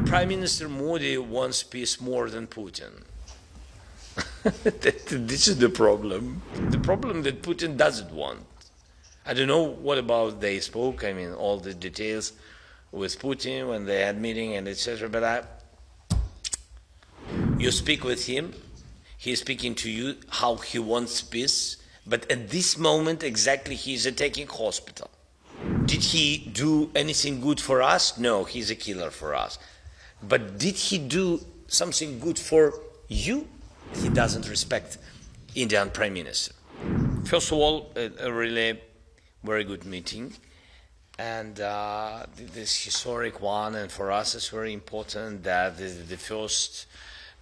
Prime Minister Modi wants peace more than Putin. This is the problem. The problem that Putin doesn't want. I don't know what about they spoke, I mean, all the details with Putin when they had meeting and etc. But you speak with him, he's speaking to you how he wants peace, but at this moment exactly he's attacking hospital. Did he do anything good for us? No, he's a killer for us. But did he do something good for you? He doesn't respect Indian Prime Minister. First of all, a really very good meeting, and this historic one, and for us it's very important that this is the first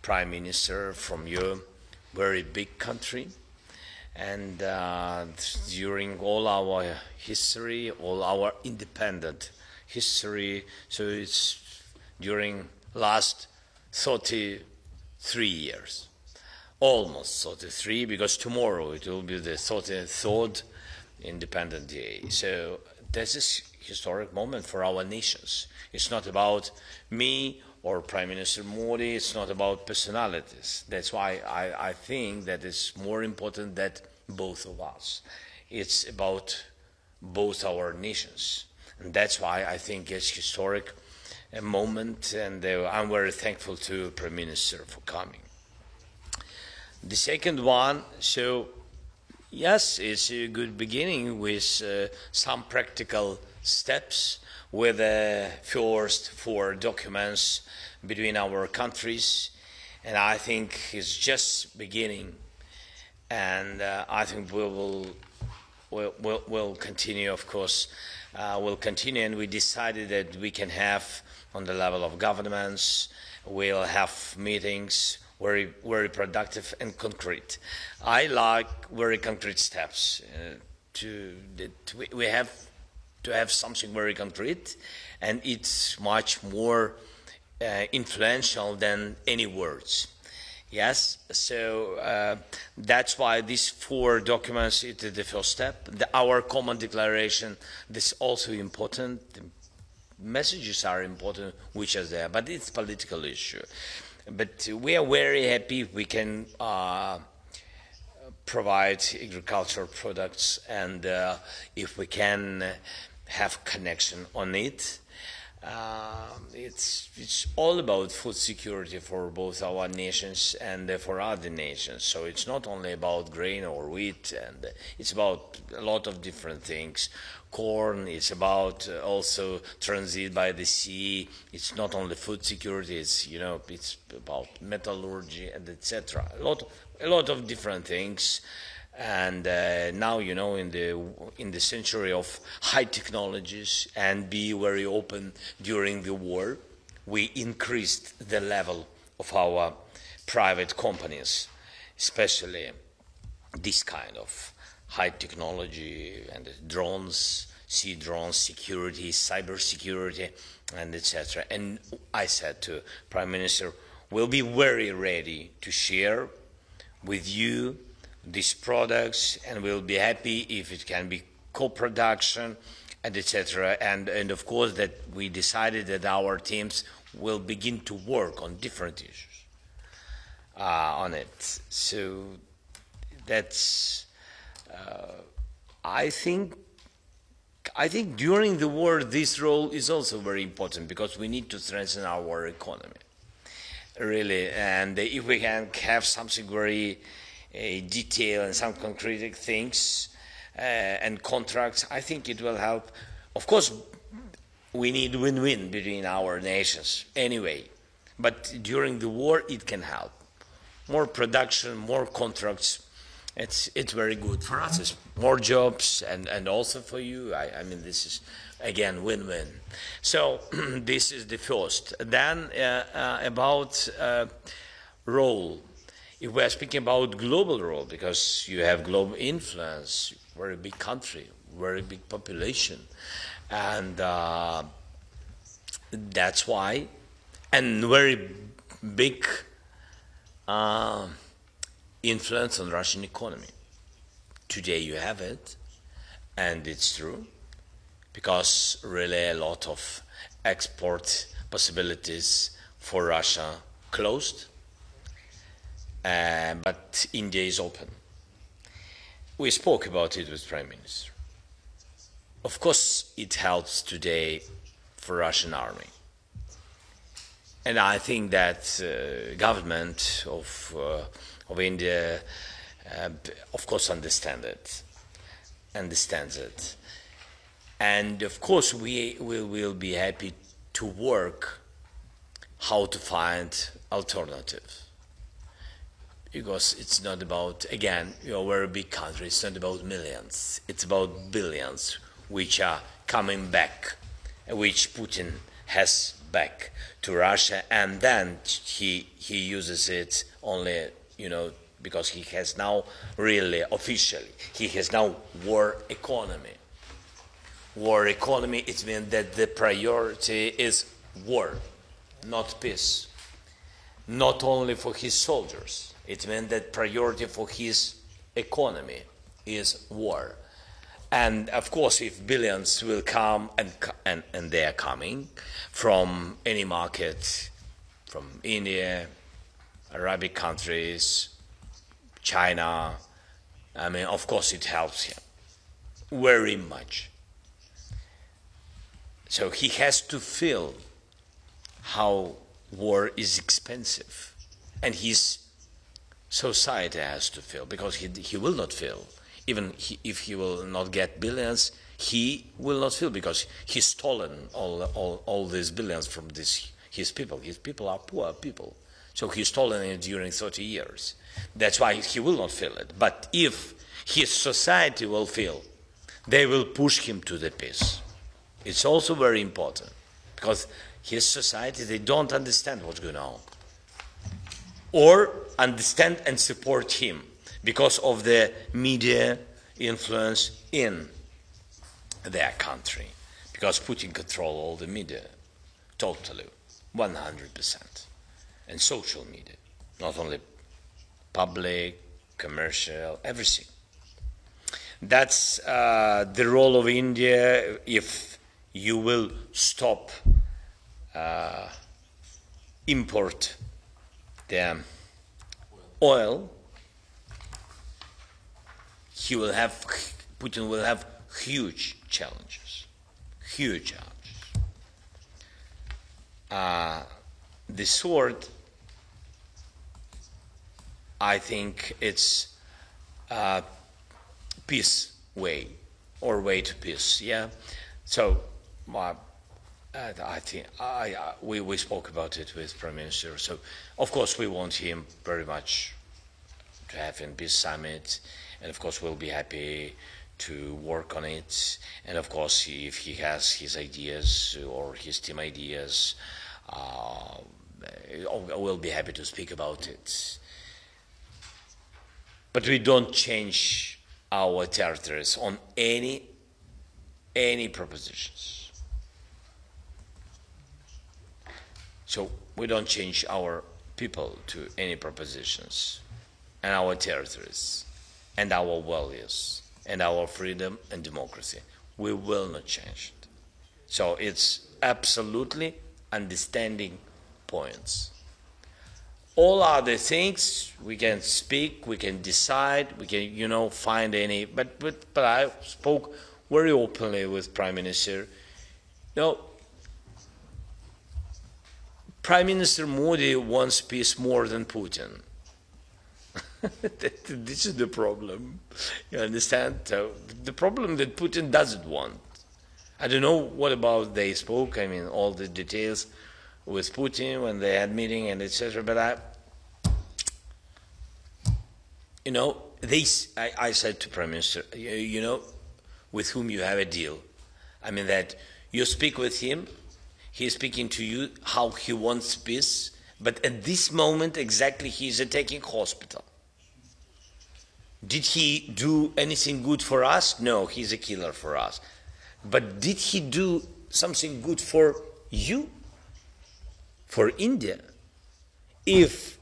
Prime Minister from your very big country, and during all our history, all our independent history, so it's during last 33 years. Almost 33, because tomorrow it will be the 33rd Independent Day. So this is historic moment for our nations. It's not about me or Prime Minister Modi, it's not about personalities. That's why I think that it's more important that both of us. It's about both our nations. And that's why I think it's historic moment, and I'm very thankful to Prime Minister for coming. The second one, so yes, it's a good beginning with some practical steps with the first 4 documents between our countries, and I think it's just beginning, and I think we'll continue, of course, we'll continue, and we decided that we can have on the level of governments, we'll have meetings, very productive and concrete. I like very concrete steps. We have to have something very concrete, and it's much more influential than any words. Yes, so that's why these 4 documents is the first step. Our common declaration, this is also important. The messages are important, which are there, but it's a political issue. But we are very happy we can provide agricultural products, and if we can have connection on it. It's all about food security for both our nations and for other nations. So it's not only about grain or wheat, and it's about a lot of different things. Corn, it's about also transit by the sea. It's not only food security, it's, you know, it's about metallurgy and etc. A lot of different things. And now, you know, in the century of high technologies and be very open during the war, we increased the level of our private companies, especially this kind of high technology and drones, sea drones, security, cyber security, and etc. And I said to Prime Minister, we'll be very ready to share with you these products, and we'll be happy if it can be co-production, and etc. And of course that we decided that our teams will begin to work on different issues on it. So that's I think during the war this role is also very important, because we need to strengthen our economy, really. And if we can have something very detailed and some concrete things and contracts, I think it will help. Of course, we need win-win between our nations anyway, but during the war it can help. More production, more contracts, it's very good for us. It's more jobs, and also for you. I mean, this is again win-win. So this is the first. Then about role. If we are speaking about global role, because you have global influence, very big country, very big population, and that's why, and very big influence on Russian economy. Today you have it, and it's true, because really a lot of export possibilities for Russia closed, but India is open. We spoke about it with Prime Minister. Of course, it helps today for Russian army. And I think that government of India, of course, understands it. And of course, we will be happy to work how to find alternatives. Because it's not about, again, you're a very big country, it's not about millions, it's about billions which are coming back, which Putin has back to Russia, and then he uses it only, because he has now really officially, he has now war economy. War economy, it means that the priority is war, not peace. Not only for his soldiers, it means that priority for his economy is war. And of course, if billions will come, and they are coming from any market, from India, Arabic countries, China, I mean, of course it helps him very much. So he has to feel how war is expensive, and his society has to feel, because he will not feel. Even if he will not get billions, he will not feel, because he's stolen all these billions from his people. His people are poor people. So he's stolen it during 30 years. That's why he will not feel it. But if his society will feel, they will push him to the peace. It's also very important, because his society, they don't understand what's going on, or understand and support him because of the media influence in their country, because Putin controls all the media, totally, 100%, and social media, not only public, commercial, everything. That's the role of India. If you will stop import the oil, Putin will have huge challenges. The sword, I think it's peace way, or way to peace. Yeah. So I think we spoke about it with Prime Minister. So of course we want him very much to have in peace summit, and of course we'll be happy to work on it. And of course, if he has his ideas or his team ideas, we'll be happy to speak about it. But we don't change our territories on any propositions. So we don't change our people to any propositions, and our territories, and our values, and our freedom and democracy. We will not change it. So it's absolutely understanding points. All other things we can speak, we can decide, we can find any. But I spoke very openly with Prime Minister. Prime Minister Modi wants peace more than Putin. This is the problem. You understand? So the problem that Putin doesn't want. I don't know what about they spoke. I mean, all the details with Putin when they had meeting and etc. But I said to Prime Minister, with whom you have a deal. I mean that you speak with him, he is speaking to you how he wants peace, but at this moment exactly he is attacking hospital. Did he do anything good for us? No, he's a killer for us. But did he do something good for you? For India? If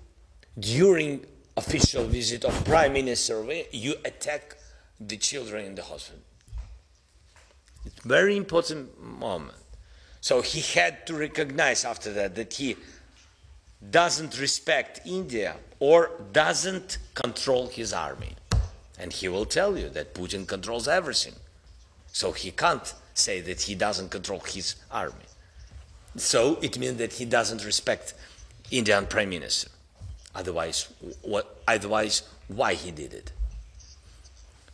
during official visit of Prime Minister you attack the children in the hospital. It's a very important moment. So he had to recognize after that he doesn't respect India or doesn't control his army. And he will tell you that Putin controls everything. So he can't say that he doesn't control his army. So it means that he doesn't respect Indian Prime Minister. Otherwise, why he did it?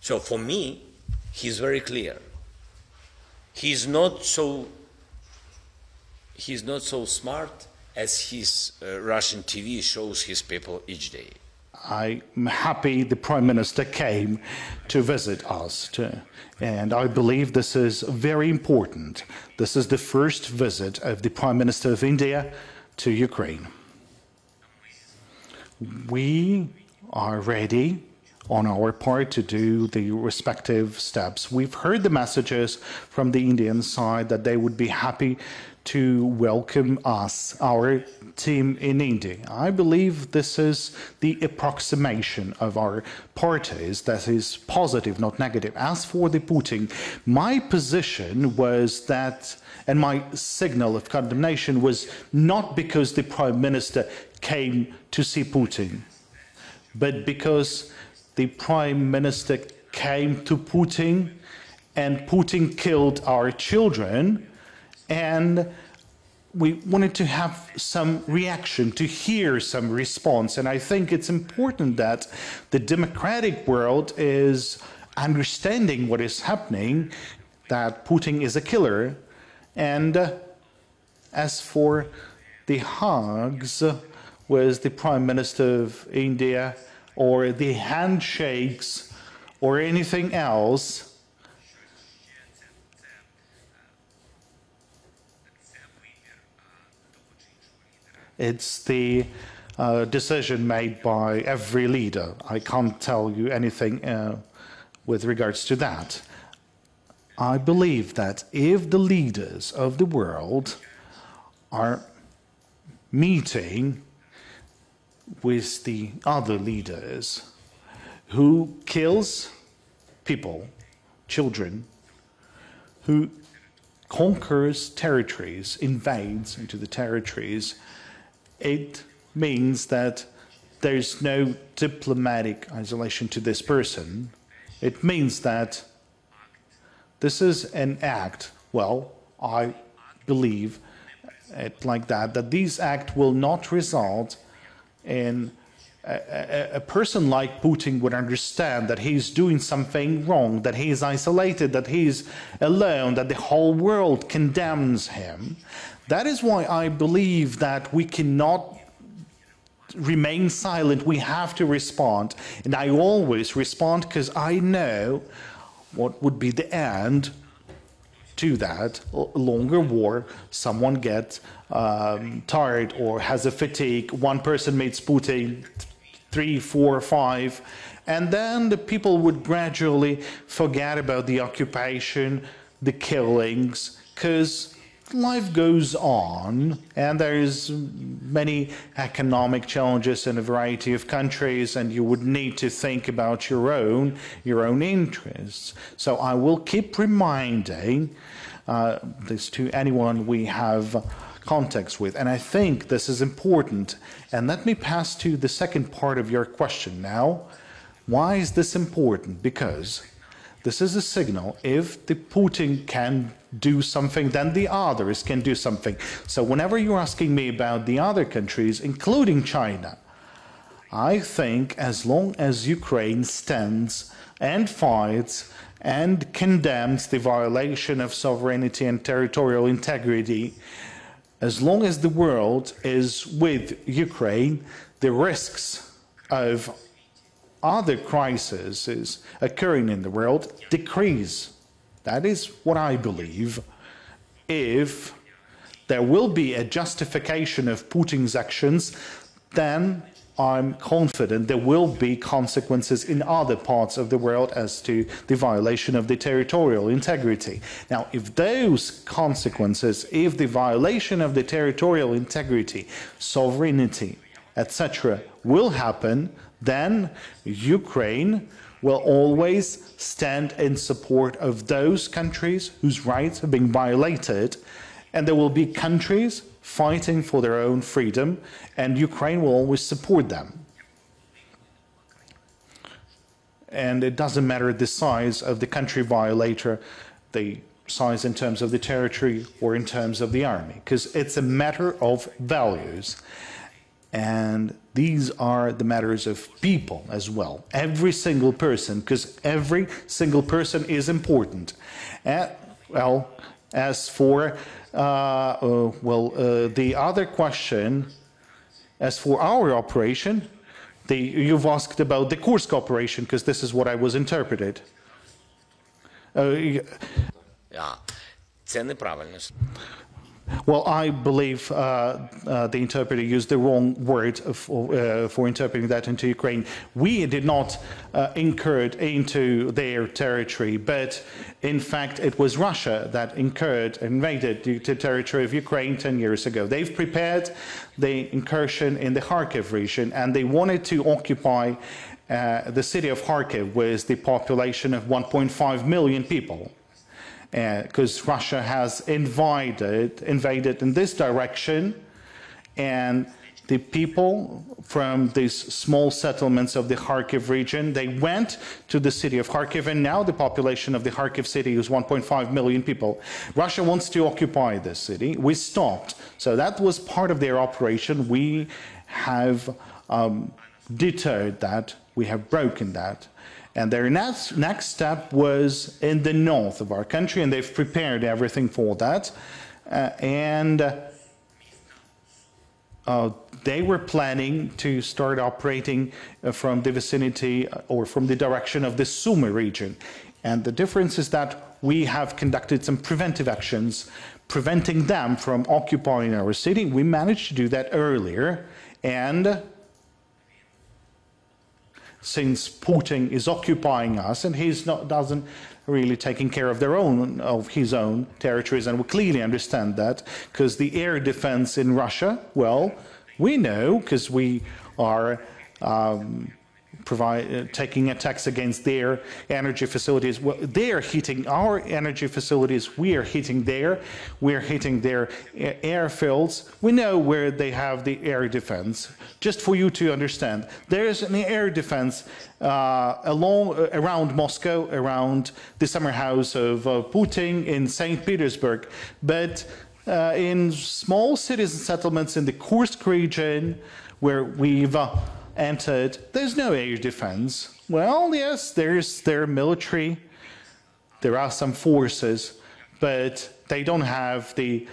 So for me, he's very clear. He's not so smart as his Russian TV shows his people each day. I'm happy the Prime Minister came to visit us, and I believe this is very important. This is the first visit of the Prime Minister of India to Ukraine. We are ready on our part to do the respective steps. We've heard the messages from the Indian side that they would be happy to welcome us, our team in India. I believe this is the approximation of our parties that is positive, not negative. As for the Putin, my position was that, and my signal of condemnation was not because the Prime Minister came to see Putin, but because the Prime Minister came to Putin and Putin killed our children, and we wanted to have some reaction, to hear some response. And I think it's important that the democratic world is understanding what is happening, that Putin is a killer. And as for the hugs with the Prime Minister of India, or the handshakes, or anything else, it's the decision made by every leader. I can't tell you anything with regards to that. I believe that if the leaders of the world are meeting with the other leaders who kills people, children, who conquers territories, invades into the territories, it means that there's no diplomatic isolation to this person. It means that this is an act, well, I believe it like that this act will not result in a person like Putin would understand that he's doing something wrong, that he's isolated, that he's alone, that the whole world condemns him. That is why I believe that we cannot remain silent. We have to respond. And I always respond because I know what would be the end to that. A longer war, someone gets tired or has a fatigue. One person meets Putin, 3, 4, 5, and then the people would gradually forget about the occupation, the killings, because life goes on, and there's many economic challenges in a variety of countries, and you would need to think about your own interests. So I will keep reminding this to anyone we have contacts with, and I think this is important. And let me pass to the second part of your question now. Why is this important? Because this is a signal. If the Putin can do something, then the others can do something. So whenever you're asking me about the other countries, including China, I think as long as Ukraine stands and fights and condemns the violation of sovereignty and territorial integrity, as long as the world is with Ukraine, the risks of other crises occurring in the world decrease. That is what I believe. If there will be a justification of Putin's actions, then I'm confident there will be consequences in other parts of the world as to the violation of the territorial integrity. Now, if those consequences, if the violation of the territorial integrity, sovereignty, etc., will happen, then Ukraine will always stand in support of those countries whose rights have been violated, and there will be countries fighting for their own freedom, and Ukraine will always support them. And it doesn't matter the size of the country violator, the size in terms of the territory or in terms of the army, because it's a matter of values. And these are the matters of people as well. Every single person, because every single person is important. Well, as for the other question, as for our operation, you've asked about the Kursk operation, because this is what I was interpreted. Це неправильно. Well, I believe the interpreter used the wrong word for interpreting that into Ukraine. We did not incurred into their territory, but in fact it was Russia that invaded the territory of Ukraine 10 years ago. They've prepared the incursion in the Kharkiv region, and they wanted to occupy the city of Kharkiv with the population of 1.5 million people. Because Russia has invaded in this direction, and the people from these small settlements of the Kharkiv region, they went to the city of Kharkiv, and now the population of the Kharkiv city is 1.5 million people. Russia wants to occupy this city. We stopped. So that was part of their operation. We have deterred that. We have broken that. And their next step was in the north of our country, and they've prepared everything for that. They were planning to start operating from the vicinity or from the direction of the Sumy region. And the difference is that we have conducted some preventive actions, preventing them from occupying our city. We managed to do that earlier, and since Putin is occupying us, and doesn't really taking care of his own territories, and we clearly understand that, because the air defense in Russia, well, we know, because we are taking attacks against their energy facilities. Well, they are hitting our energy facilities. We are hitting their airfields. We know where they have the air defense. Just for you to understand, there is an air defense around Moscow, around the summer house of Putin in St. Petersburg, but in small cities and settlements in the Kursk region, where we've entered, there's no air defense. Well, yes, there's their military, there are some forces, but they don't have the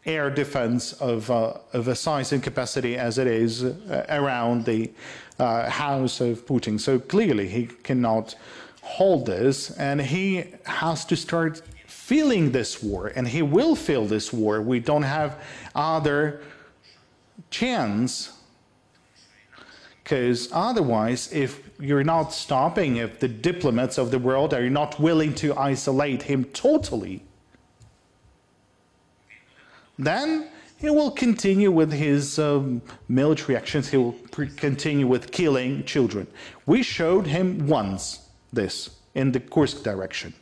air defense of a size and capacity as it is around the house of Putin. So clearly he cannot hold this, and he has to start feeling this war, and he will feel this war. We don't have other chance. Because otherwise, if you're not stopping, if the diplomats of the world are not willing to isolate him totally, then he will continue with his military actions. He will continue with killing children. We showed him once this in the Kursk direction.